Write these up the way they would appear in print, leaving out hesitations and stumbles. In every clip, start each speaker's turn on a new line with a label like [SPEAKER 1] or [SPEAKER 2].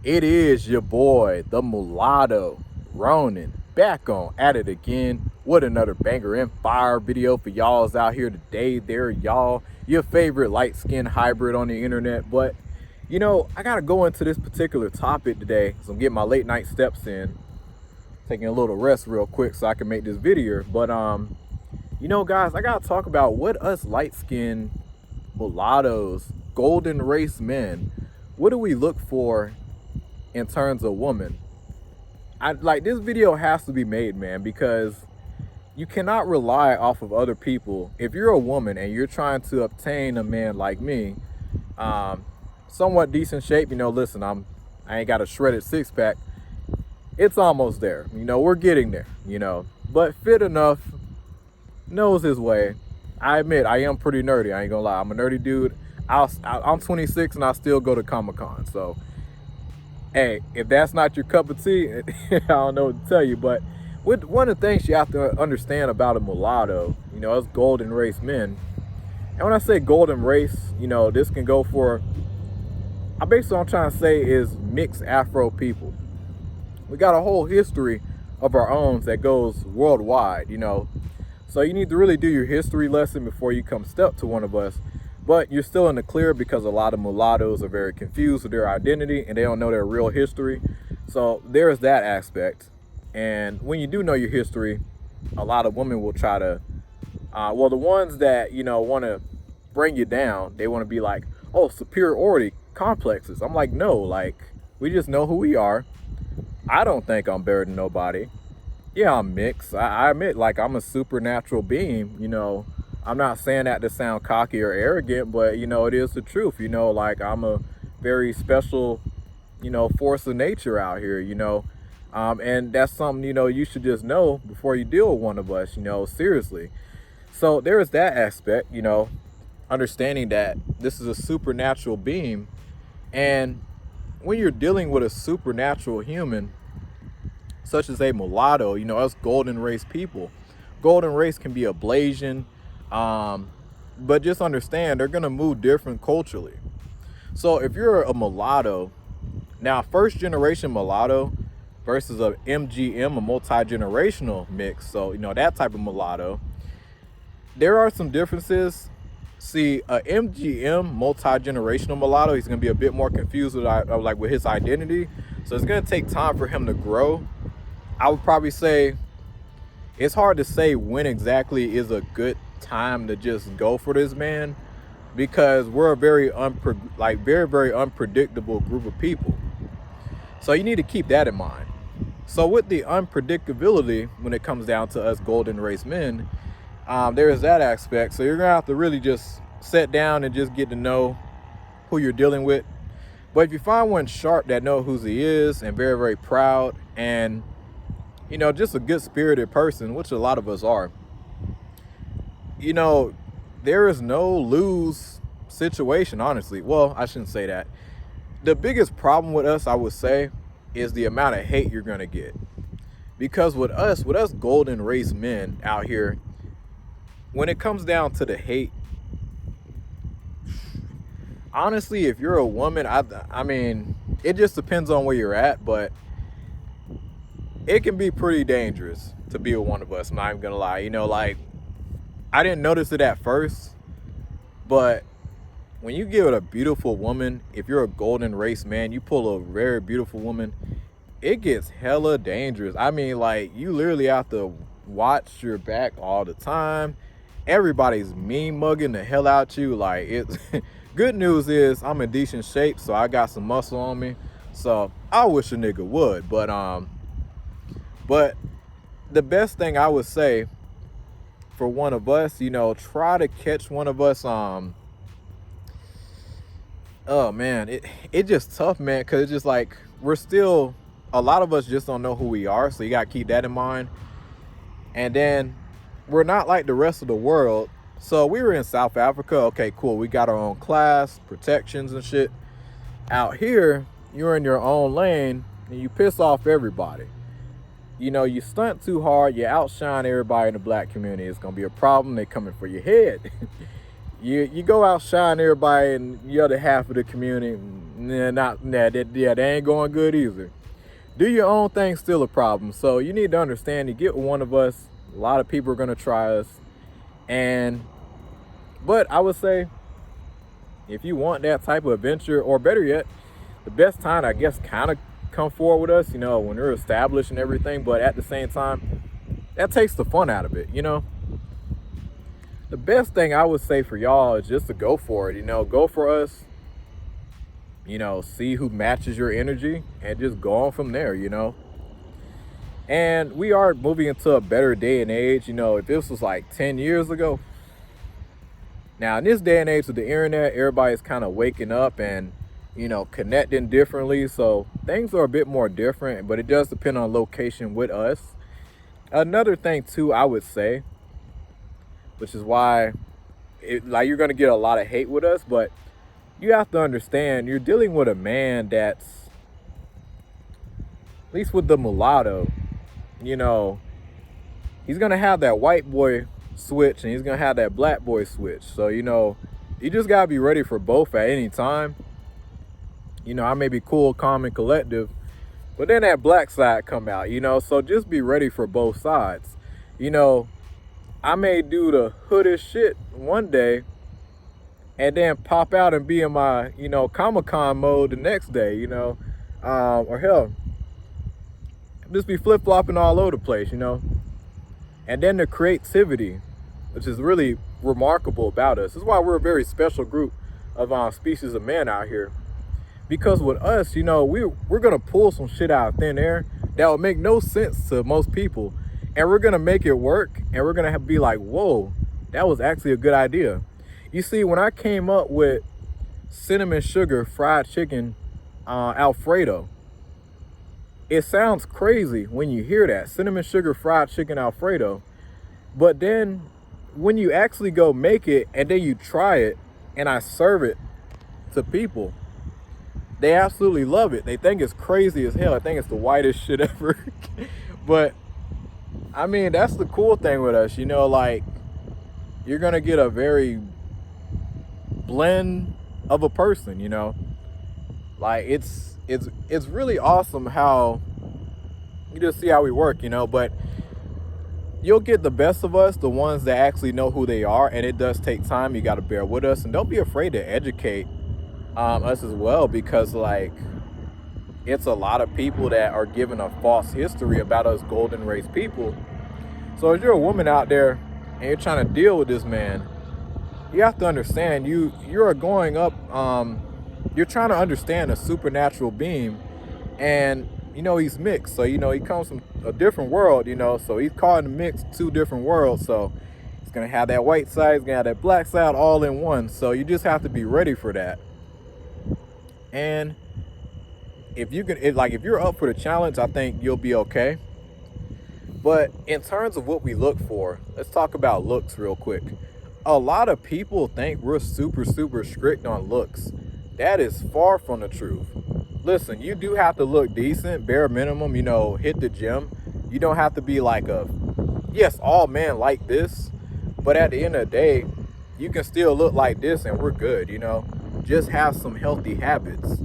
[SPEAKER 1] It is your boy, the Mulatto, Ronin, back on at it again with another banger and fire video for y'all's out here today. There, y'all, your favorite light skin hybrid on the internet. But I gotta go into this particular topic today, so I'm getting my late night steps in, taking a little rest real quick so I can make this video. But guys, I gotta talk about what us light skin mulattoes, golden race men, what do we look for in terms of woman? I like this video has to be made, man, because you cannot rely off of other people. If you're a woman and you're trying to obtain a man like me, somewhat decent shape, listen, I ain't got a shredded six pack. It's almost there. We're getting there, but fit enough, knows his way. I admit I am pretty nerdy. I ain't gonna lie. I'm a nerdy dude. I'm 26 and I still go to Comic-Con. So, hey, if that's not your cup of tea, I don't know what to tell you. But one of the things you have to understand about a mulatto, us golden race men. And when I say golden race, this can go for, basically what I'm trying to say is mixed Afro people. We got a whole history of our own that goes worldwide, So you need to really do your history lesson before you come step to one of us. But you're still in the clear because a lot of mulattoes are very confused with their identity and they don't know their real history. So there's that aspect. And when you do know your history, a lot of women will try to, the ones that, want to bring you down, they want to be like, oh, superiority complexes. I'm like, no, like, we just know who we are. I don't think I'm better than nobody. Yeah, I'm mixed. I admit, like, I'm a supernatural being, I'm not saying that to sound cocky or arrogant, but, it is the truth, like, I'm a very special, force of nature out here, and that's something, you should just know before you deal with one of us, seriously. So there's that aspect, understanding that this is a supernatural being. And when you're dealing with a supernatural human, such as a mulatto, us golden race people, golden race can be a Blasian, but just understand they're gonna move different culturally. So if you're a mulatto, now first generation mulatto versus a MGM, a multi-generational mix, so that type of mulatto, there are some differences. See, a MGM multi-generational mulatto, he's gonna be a bit more confused with his identity, so it's gonna take time for him to grow. I would probably say it's hard to say when exactly is a good time to just go for this man, because we're a very very unpredictable group of people. So you need to keep that in mind. So with the unpredictability when it comes down to us golden race men, there is that aspect. So you're gonna have to really just sit down and just get to know who you're dealing with. But if you find one sharp that knows who he is and very, very proud and just a good spirited person, which a lot of us are, there is no lose situation, honestly. Well, I shouldn't say that. The biggest problem with us, I would say, is the amount of hate you're gonna get. Because with us golden race men out here, when it comes down to the hate, honestly, if you're a woman, I mean, it just depends on where you're at, but it can be pretty dangerous to be with one of us. I'm not even gonna lie. Like, I didn't notice it at first, but when you get with a beautiful woman, if you're a golden race man, you pull a very beautiful woman, it gets hella dangerous. I mean, like, you literally have to watch your back all the time. Everybody's mean mugging the hell out you. Like, it's good news is I'm in decent shape, so I got some muscle on me. So I wish a nigga would, but the best thing I would say for one of us, try to catch one of us. Oh man, it just tough, man, because it's just like a lot of us just don't know who we are, so you gotta keep that in mind. And then we're not like the rest of the world. So we were in South Africa, okay, cool, we got our own class, protections and shit. Out here, you're in your own lane and you piss off everybody. You stunt too hard, you outshine everybody in the black community, it's gonna be a problem. They coming for your head. You go outshine everybody in the other half of the community, They ain't going good either. Do your own thing still a problem. So you need to understand, you get with one of us, a lot of people are gonna try us. But I would say, if you want that type of adventure, or better yet, the best time, I guess, kind of come forward with us, when we're established and everything. But at the same time, that takes the fun out of it, The best thing I would say for y'all is just to go for it, go for us, see who matches your energy and just go on from there, And we are moving into a better day and age, if this was like 10 years ago. Now, in this day and age with the internet, everybody's kind of waking up and, connecting differently. So things are a bit more different, but it does depend on location with us. Another thing, too, I would say, which is why you're going to get a lot of hate with us, but you have to understand, you're dealing with a man that's, at least with the mulatto, he's going to have that white boy switch and he's going to have that black boy switch. So, you just got to be ready for both at any time. I may be cool, calm, and collective, but then that black side come out, so just be ready for both sides. I may do the hoodish shit one day and then pop out and be in my, Comic-Con mode the next day, or hell, just be flip-flopping all over the place, And then the creativity, which is really remarkable about us. This is why we're a very special group of species of men out here. Because with us, we're going to pull some shit out of thin air that would make no sense to most people. And we're going to make it work. And we're going to be like, whoa, that was actually a good idea. You see, when I came up with cinnamon sugar fried chicken Alfredo, it sounds crazy when you hear that. Cinnamon sugar fried chicken Alfredo. But then when you actually go make it and then you try it and I serve it to people, they absolutely love it. They think it's crazy as hell. I think it's the whitest shit ever. But I mean, that's the cool thing with us, you're going to get a very blend of a person, it's really awesome how you just see how we work, but you'll get the best of us, the ones that actually know who they are. And it does take time. You got to bear with us, and don't be afraid to educate us as well, because it's a lot of people that are given a false history about us golden race people. So if you're a woman out there and you're trying to deal with this man, you have to understand you're going up, you're trying to understand a supernatural being, and he's mixed. So he comes from a different world, so he's caught in the mix, two different worlds. So he's gonna have that white side, he's gonna have that black side all in one. So you just have to be ready for that. And if you're up for the challenge, I think you'll be okay. But in terms of what we look for, let's talk about looks real quick. A lot of people think we're super, super strict on looks. That is far from the truth. Listen, you do have to look decent, bare minimum, hit the gym. You don't have to be like yes, all men like this, but at the end of the day, you can still look like this and we're good, Just have some healthy habits.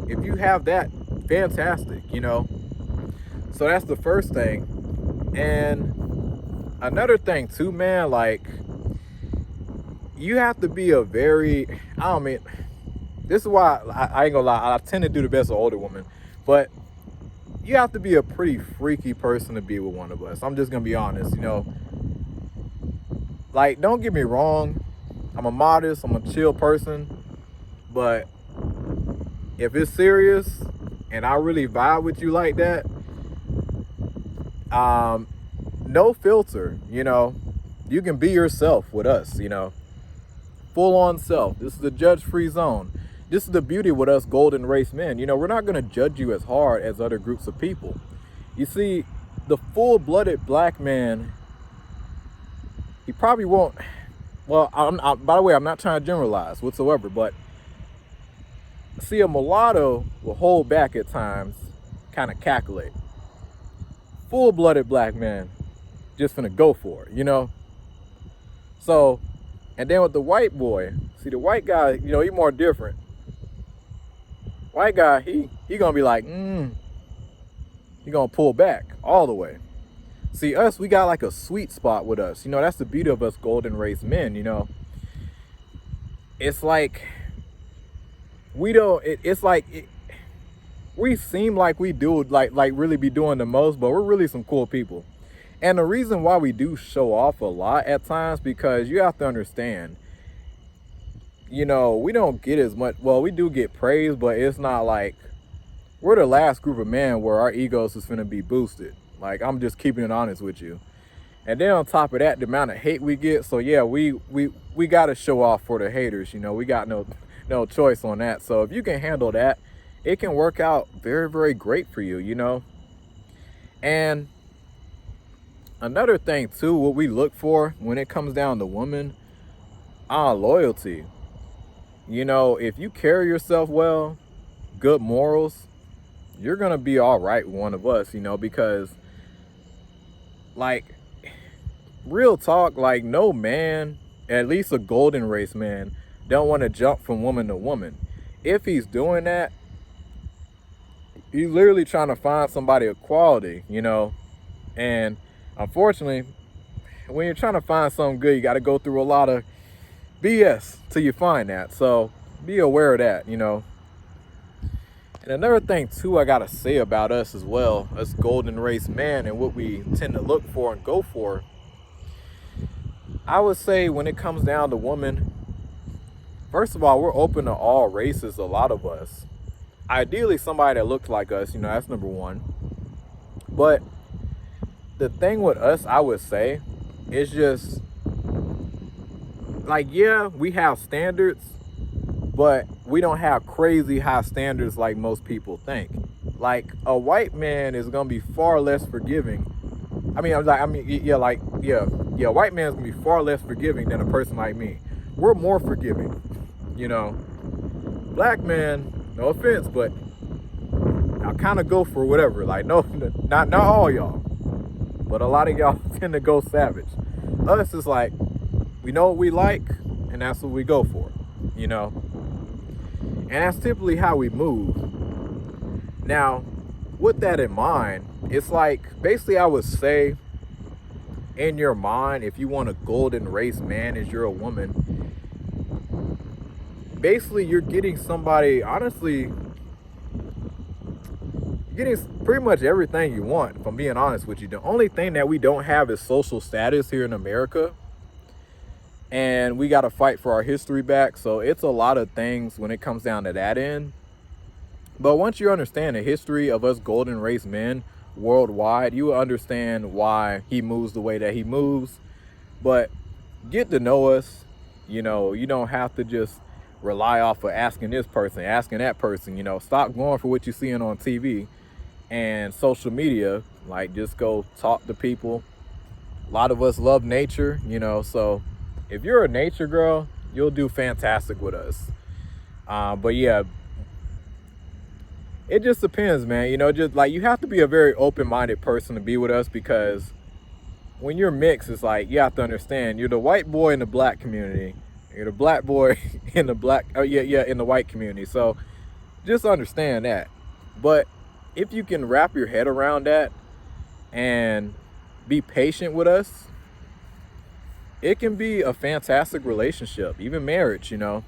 [SPEAKER 1] If you have that, fantastic, So that's the first thing. And another thing too, man, you have to be this is why I ain't gonna lie, I tend to do the best with older women, but you have to be a pretty freaky person to be with one of us. I'm just gonna be honest, don't get me wrong, I'm a modest, I'm a chill person, but if it's serious and I really vibe with you like that, no filter, you can be yourself with us, full on self. This is a judge-free zone. This is the beauty with us golden race men. We're not going to judge you as hard as other groups of people. You see, the full-blooded black man, he probably won't. Well, by the way, I'm not trying to generalize whatsoever, but see, a mulatto will hold back at times, kind of calculate. Full-blooded black man, just finna go for it, So, and then with the white boy, see, the white guy, he's more different. White guy, he gonna be like, he gonna pull back all the way. See, us, we got like a sweet spot with us. You know, that's the beauty of us golden race men, you know. It's like we don't it's like we seem like we do like really be doing the most, but we're really some cool people. And the reason why we do show off a lot at times, because you have to understand, you know, we don't get as much, well, we do get praise, but it's not like we're the last group of men where our egos is gonna be boosted. Like, I'm just keeping it honest with you. And then on top of that, the amount of hate we get. So yeah, we gotta show off for the haters, you know. We got no choice on that. So if you can handle that, it can work out very, very great for you, you know. And another thing too, what we look for when it comes down to women, loyalty. You know, if you carry yourself well, good morals, you're gonna be all right with one of us, you know, because like, real talk, like, no man, at least a golden race man, don't want to jump from woman to woman. If he's doing that, he's literally trying to find somebody of quality, you know. And unfortunately, when you're trying to find something good, you got to go through a lot of BS till you find that. So be aware of that, you know. And another thing too I gotta say about us as well, us golden race men, and what we tend to look for and go for, I would say when it comes down to women, first of all, we're open to all races, a lot of us. Ideally somebody that looks like us, you know, that's number one. But the thing with us, I would say, is just like, yeah, we have standards, but we don't have crazy high standards like most people think. Like, a white man is gonna be far less forgiving. A white man's gonna be far less forgiving than a person like me. We're more forgiving, you know. Black man, no offense, but I kind of go for whatever. Like, no, not all y'all, but a lot of y'all tend to go savage. Us is like, we know what we like, and that's what we go for, you know. And that's typically how we move. Now, with that in mind, it's like, basically I would say, in your mind, if you want a golden race man as you're a woman, basically you're getting somebody, honestly, you're getting pretty much everything you want, if I'm being honest with you. The only thing that we don't have is social status here in America. And we got to fight for our history back. So it's a lot of things when it comes down to that end. But once you understand the history of us golden race men worldwide, you will understand why he moves the way that he moves. But get to know us. You know, you don't have to just rely off of asking this person, asking that person. You know, stop going for what you're seeing on TV and social media. Like, just go talk to people. A lot of us love nature, you know, so if you're a nature girl, you'll do fantastic with us. But yeah, it just depends, man. You know, just like, you have to be a very open-minded person to be with us, because when you're mixed, it's like, you have to understand, you're the white boy in the black community, you're the black boy in the in the white community. So just understand that. But if you can wrap your head around that and be patient with us, it can be a fantastic relationship, even marriage, you know.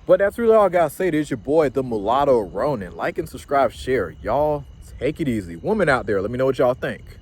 [SPEAKER 1] But that's really all I gotta say. This is your boy, the Mulatto Ronin. Like and subscribe, share. Y'all, take it easy. Women out there, let me know what y'all think.